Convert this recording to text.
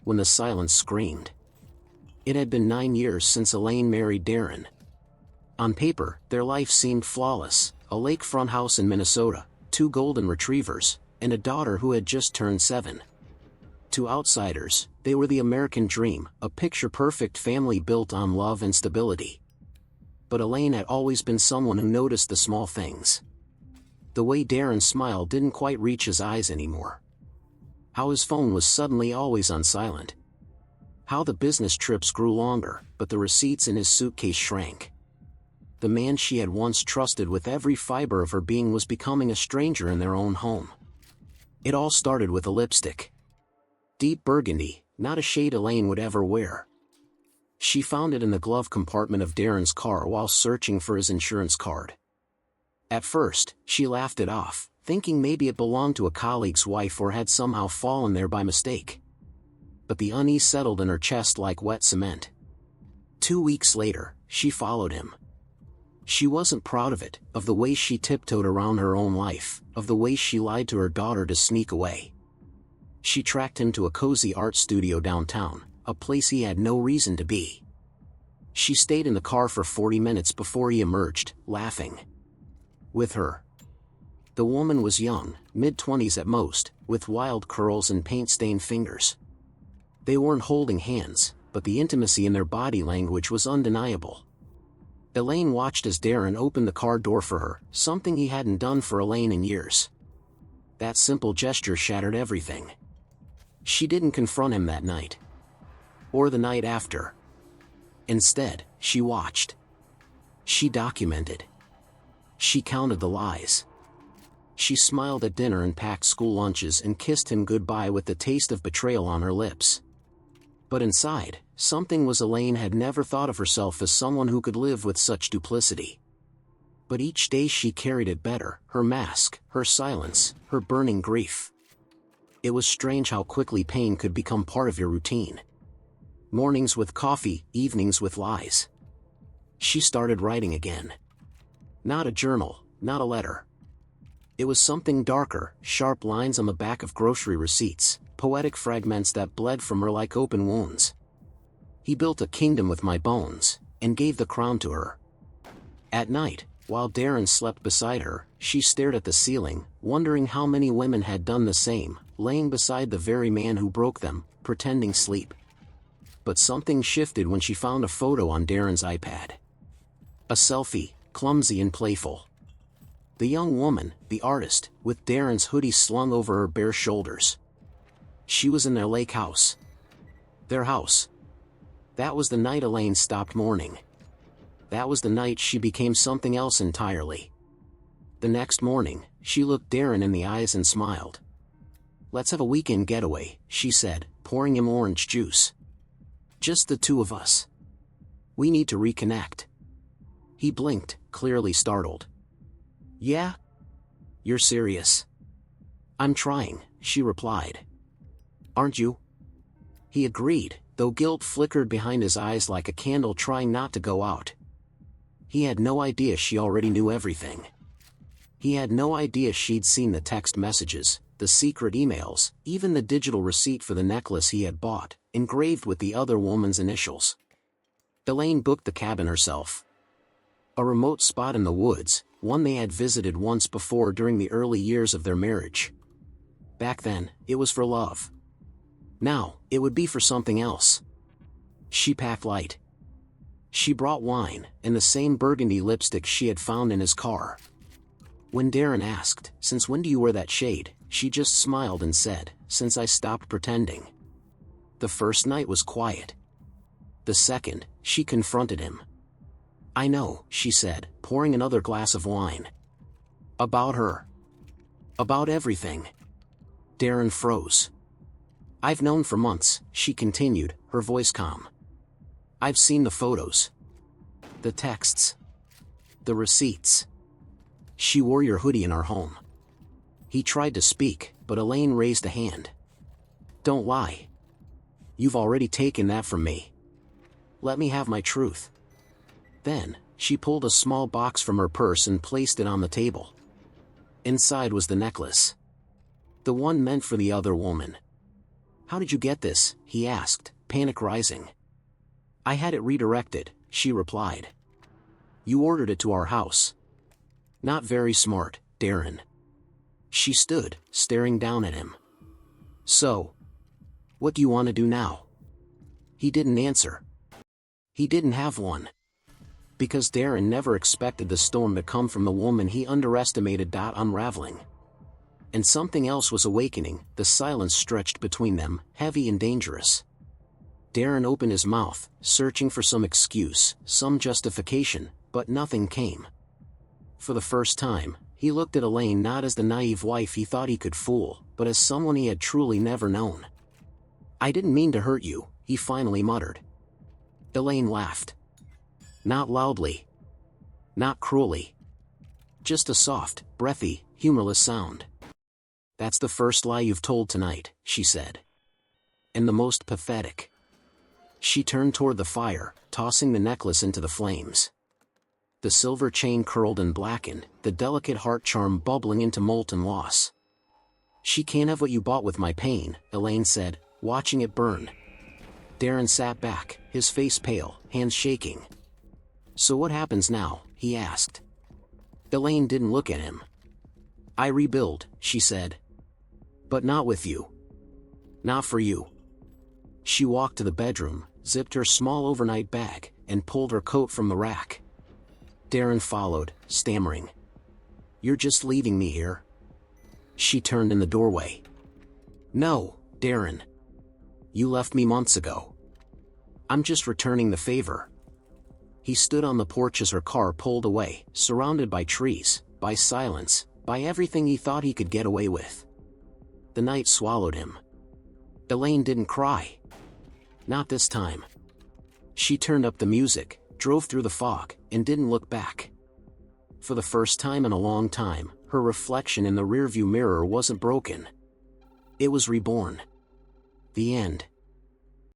when the silence screamed. It had been 9 years since Elaine married Darren. On paper, their life seemed flawless: a lakefront house in Minnesota, 2 golden retrievers, and a daughter who had just turned 7. To outsiders, they were the American dream, a picture-perfect family built on love and stability. But Elaine had always been someone who noticed the small things. The way Darren's smile didn't quite reach his eyes anymore. How his phone was suddenly always on silent. How the business trips grew longer, but the receipts in his suitcase shrank. The man she had once trusted with every fiber of her being was becoming a stranger in their own home. It all started with a lipstick. Deep burgundy, not a shade Elaine would ever wear. She found it in the glove compartment of Darren's car while searching for his insurance card. At first, she laughed it off, thinking maybe it belonged to a colleague's wife or had somehow fallen there by mistake. But the unease settled in her chest like wet cement. 2 weeks later, she followed him. She wasn't proud of it, of the way she tiptoed around her own life, of the way she lied to her daughter to sneak away. She tracked him to a cozy art studio downtown, a place he had no reason to be. She stayed in the car for 40 minutes before he emerged, laughing with her. The woman was young, mid-20s at most, with wild curls and paint-stained fingers. They weren't holding hands, but the intimacy in their body language was undeniable. Elaine watched as Darren opened the car door for her, something he hadn't done for Elaine in years. That simple gesture shattered everything. She didn't confront him that night. Or the night after. Instead, she watched. She documented. She counted the lies. She smiled at dinner and packed school lunches and kissed him goodbye with the taste of betrayal on her lips. But inside, something was Elaine had never thought of herself as someone who could live with such duplicity. But each day she carried it better, her mask, her silence, her burning grief. It was strange how quickly pain could become part of your routine. Mornings with coffee, evenings with lies. She started writing again. Not a journal, not a letter. It was something darker, sharp lines on the back of grocery receipts, poetic fragments that bled from her like open wounds. He built a kingdom with my bones, and gave the crown to her. At night, while Darren slept beside her, she stared at the ceiling, wondering how many women had done the same, laying beside the very man who broke them, pretending sleep. But something shifted when she found a photo on Darren's iPad. A selfie, clumsy and playful. The young woman, the artist, with Darren's hoodie slung over her bare shoulders. She was in their lake house. Their house. That was the night Elaine stopped mourning. That was the night she became something else entirely. The next morning, she looked Darren in the eyes and smiled. "Let's have a weekend getaway," she said, pouring him orange juice. "Just the two of us. We need to reconnect." He blinked, clearly startled. "Yeah? You're serious?" "I'm trying," she replied. "Aren't you?" He agreed, though guilt flickered behind his eyes like a candle trying not to go out. He had no idea she already knew everything. He had no idea she'd seen the text messages, the secret emails, even the digital receipt for the necklace he had bought, engraved with the other woman's initials. Elaine booked the cabin herself. A remote spot in the woods, one they had visited once before during the early years of their marriage. Back then, it was for love. Now, it would be for something else. She packed light. She brought wine, and the same burgundy lipstick she had found in his car. When Darren asked, "Since when do you wear that shade?" she just smiled and said, "Since I stopped pretending." The first night was quiet. The second, she confronted him. "I know," she said, pouring another glass of wine. "About her. About everything." Darren froze. "I've known for months," she continued, her voice calm. "I've seen the photos. The texts. The receipts. She wore your hoodie in our home." He tried to speak, but Elaine raised a hand. "Don't lie. You've already taken that from me. Let me have my truth." Then, she pulled a small box from her purse and placed it on the table. Inside was the necklace. The one meant for the other woman. How did you get this? He asked, panic rising. I had it redirected, she replied. You ordered it to our house. Not very smart, Darren. She stood, staring down at him. So, what do you want to do now? He didn't answer. He didn't have one. Because Darren never expected the storm to come from the woman he underestimated. Unraveling. And something else was awakening. The silence stretched between them, heavy and dangerous. Darren opened his mouth, searching for some excuse, some justification, but nothing came. For the first time, he looked at Elaine not as the naive wife he thought he could fool, but as someone he had truly never known. I didn't mean to hurt you, he finally muttered. Elaine laughed. Not loudly. Not cruelly. Just a soft, breathy, humorless sound. That's the first lie you've told tonight, she said. And the most pathetic. She turned toward the fire, tossing the necklace into the flames. The silver chain curled and blackened, the delicate heart charm bubbling into molten loss. She can't have what you bought with my pain, Elaine said, watching it burn. Darren sat back, his face pale, hands shaking. So what happens now? He asked. Elaine didn't look at him. I rebuild, she said. But not with you. Not for you. She walked to the bedroom, zipped her small overnight bag, and pulled her coat from the rack. Darren followed, stammering. You're just leaving me here? She turned in the doorway. No, Darren. You left me months ago. I'm just returning the favor. He stood on the porch as her car pulled away, surrounded by trees, by silence, by everything he thought he could get away with. The night swallowed him. Elaine didn't cry. Not this time. She turned up the music, drove through the fog, and didn't look back. For the first time in a long time, her reflection in the rearview mirror wasn't broken. It was reborn. The end.